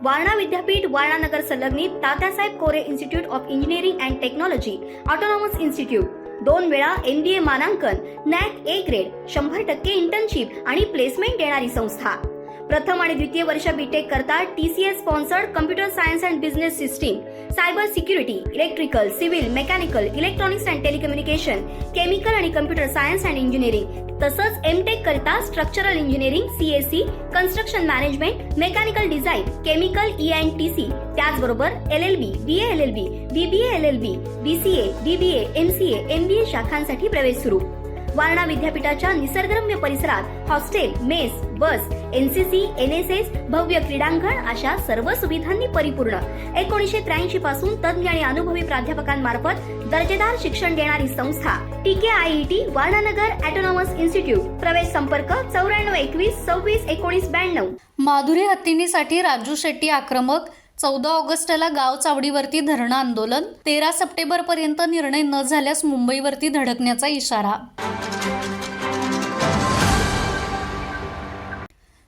वारणा विद्यापीठ, वारणा नगर संलग्नित Tatyasaheb Kore institute of engineering and technology, autonomous institute, 2 वेळा MBA मानांकन, NAC A ग्रेड, 100% इंटर्नशिप आणि प्लेसमेंट देणारी संस्था। प्रथम आणि द्वितीय वर्ष बीटेक करता TCS sponsored computer science and business system, cyber security, electrical, civil, mechanical, electronics and telecommunication, chemical आणि कम्प्युटर सायन्स अँड इंजिनिअरिंग, तसंच MTech करता structural engineering, CSE, construction management, mechanical design, chemical ENTC, त्याचबरोबर LLB, BA LLB, BBA LLB, BCA, BBA, MCA, MBA शाखांसाठी प्रवेश सुरू। वारणा विद्यापीठाच्या निसर्गरम्य परिसरात hostel, mess, बस, NCC, NSS, भव्य क्रीडांगण अशा सर्व सुविधांनी परिपूर्ण 1983 पासून तज्ञ आणि अनुभवी प्राध्यापकांमार्फत दर्जेदार शिक्षण देणारी संस्था TKIET वारणानगर ऑटोनॉमस इन्स्टिट्यूट। प्रवेश संपर्क 94 21 26 19 92। माधुरी हत्तीनीसाठी राजू शेट्टी आक्रमक। 14 ऑगस्टला गाव चावडीवरती धरणं आंदोलन, 13 सप्टेंबर पर्यंत निर्णय न झाल्यास मुंबईवरती धडकण्याचा इशारा।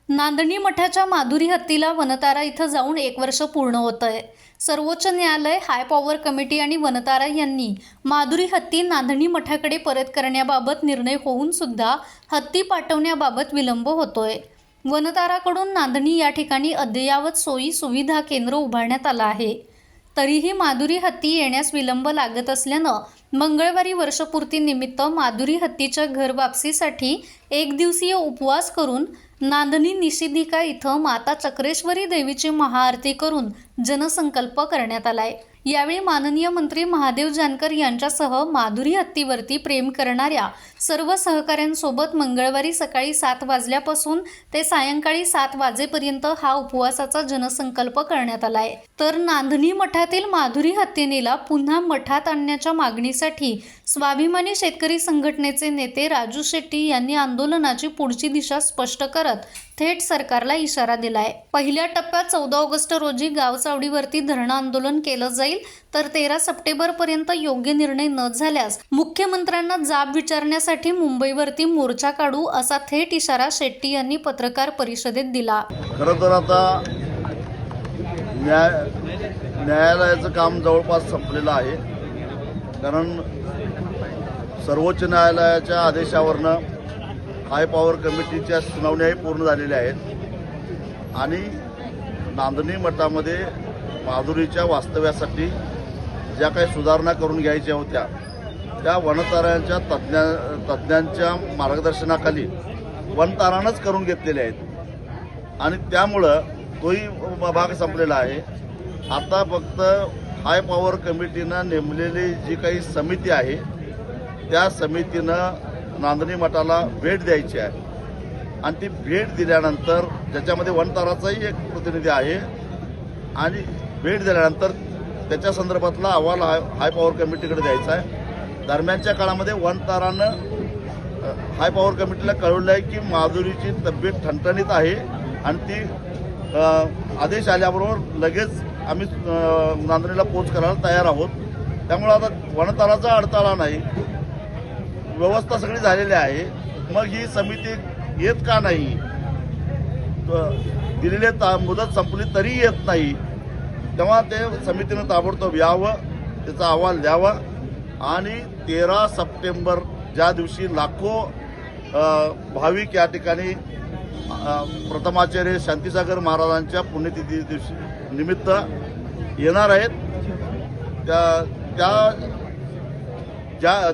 नांदणी मठाच्या माधुरी हत्तीला वनतारा इथं जाऊन 1 वर्ष पूर्ण होत आहे। सर्वोच्च न्यायालय, हाय पॉवर कमिटी आणि वनतारा यांनी माधुरी हत्ती नांदणी मठाकडे परत करण्याबाबत निर्णय होऊन सुद्धा हत्ती पाठवण्याबाबत विलंब होतोय। वनताराकडून नांदणी या ठिकाणी अद्ययावत सोयी सुविधा केंद्र उभारण्यात आलं आहे, तरीही माधुरी हत्ती येण्यास विलंब लागत असल्यानं मंगळवारी वर्षपूर्ती निमित्त माधुरी हत्तीच्या घर वापसीसाठी 1 दिवसीय उपवास करून नांदणी निषेधिका इथं माता चक्रेश्वरी देवीची महाआरती करून जनसंकल्प करण्यात आलाय। यावेळी माननीय मंत्री महादेव जानकर यांच्यासह माधुरी हत्तीवरती प्रेम करणाऱ्या सर्व सहकाऱ्यांसोबत मंगळवारी सकाळी 7 वाजल्यापासून ते सायंकाळी 7 वाजेपर्यंत हा उपवासाचा जनसंकल्प करण्यात आलाय। तर नांदणी मठातील माधुरी हत्तीनीला पुन्हा मठात आणण्याच्या मागणीसाठी स्वाभिमानी शेतकरी संघटनेचे नेते राजू शेट्टी यांनी आंदोलनाची पुढची दिशा स्पष्ट करत थेट सरकारला इशारा दिलाय। पहिल्या टप्प्यात 14 ऑगस्ट रोजी गाव चावडीवरती धरणं आंदोलन केलं जाईल, तर 13 सप्टेंबर पर्यंत योग्य निर्णय न झाल्यास मुख्यमंत्र्यांना जाब विचारण्यासाठी मुंबईवरती मोर्चा काढू असा थेट इशारा शेट्टी यांनी पत्रकार परिषदेत दिला। खरं तर आता न्यायालयाचं काम जवळपास संपलेलं आहे, कारण सर्वोच्च न्यायालयाच्या आदेशावरनं हाय पॉवर कमिटीच्या सुनावण्याही पूर्ण झालेल्या आहेत आणि नांदणी मठामध्ये माधुरीच्या वास्तव्यासाठी ज्या काही सुधारणा करून घ्यायच्या होत्या त्या वनतारांच्या तज्ज्ञांच्या मार्गदर्शनाखाली वनतारानंच करून घेतलेल्या आहेत आणि त्यामुळं तोही भाग संपलेला आहे। आता फक्त हाय पॉवर कमिटीनं नेमलेली जी काही समिती आहे त्या समितीनं नांदणी मठाला भेट द्यायची आहे आणि ती भेट दिल्यानंतर ज्याच्यामध्ये वनताराचाही एक प्रतिनिधी आहे आणि भेट दिल्यानंतर त्याच्या संदर्भातला अहवाल हाय पॉवर कमिटीकडे द्यायचा आहे। दरम्यानच्या काळामध्ये वनतारानं हाय पॉवर कमिटीला कळवलं आहे की माधुरीची तब्येत ठणठणीत आहे आणि ती आदेश आल्याबरोबर लगेच आम्ही नांदणीला पोच करायला तयार आहोत। त्यामुळे आता वनताराचा अडथळा नाही, व्यवस्था सगळी झालेली आहे, मग ही समिती येत का नाही? दिलेली मुदत संपली तरी येत नाही, तेव्हा ते समितीनं ताबडतोब यावं, त्याचा अहवाल द्यावा आणि 13 सप्टेंबर ज्या दिवशी लाखो भाविक या ठिकाणी प्रथमाचार्य शांतीसागर महाराजांच्या पुण्यतिथी दिवशी निमित्त येणार आहेत,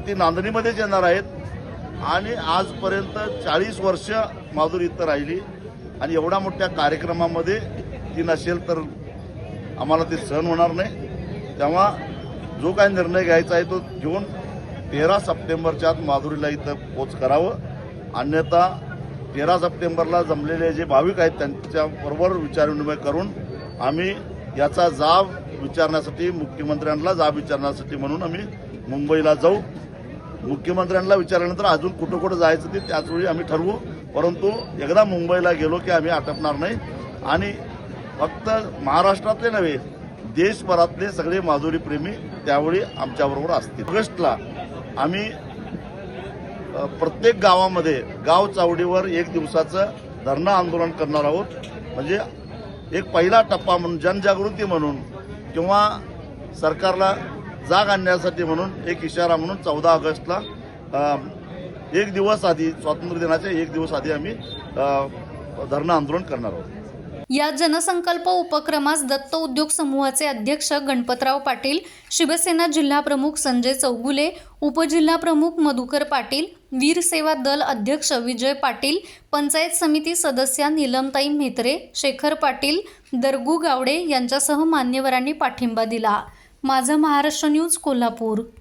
ती नांदणीमध्येच येणार आहेत आणि आजपर्यंत 40 वर्ष माधुरी इथं राहिली आणि एवढ्या मोठ्या कार्यक्रमामध्ये ती नसेल तर आम्हाला ते सहन होणार नाही। तेव्हा जो काही निर्णय घ्यायचा आहे तो घेऊन 13 सप्टेंबरच्या आत माधुरीला इथं पोच करावं, अन्यथा 13 सप्टेंबरला जमलेले जे भाविक आहेत त्यांच्याबरोबर विचारविनिमय करून आम्ही याचा जाब विचारण्यासाठी, मुख्यमंत्र्यांना जाब विचारण्यासाठी म्हणून आम्ही मुंबईला जाऊ। मुख्यमंत्र्यांना विचारल्यानंतर अजून कुठं कुठं जायचं ते त्याचवेळी आम्ही ठरवू, परंतु एकदा मुंबईला गेलो की आम्ही आटपणार नाही आणि फक्त महाराष्ट्रातले नव्हे देशभरातले सगळे माधुरी प्रेमी त्यावेळी आमच्याबरोबर असतील। ऑगस्टला आम्ही प्रत्येक गावामध्ये गाव चावडीवर 1 दिवसाचं धरणं आंदोलन करणार आहोत, म्हणजे एक पहिला टप्पा म्हणून जनजागृती म्हणून किंवा सरकारला जाग आणण्यासाठी म्हणून एक इशारा म्हणून 14 ऑगस्टला एक दिवस आधी, स्वातंत्र्य दिनाच्या एक दिवस आधी आम्ही धरणं आंदोलन करणार आहोत. या जनसंकल्प उपक्रमास दत्त उद्योग समूहाचे अध्यक्ष गणपतराव पाटील, शिवसेना जिल्हा प्रमुख संजय चौगुले, उपजिल्हा प्रमुख मधुकर पाटील, वीर सेवा दल अध्यक्ष विजय पाटील, पंचायत समिती सदस्या नीलमताई म्हेत्रे, शेखर पाटील, दरगू गावडे यांच्यासह मान्यवरांनी पाठिंबा दिला. माझं महाराष्ट्र न्यूज, कोल्हापूर.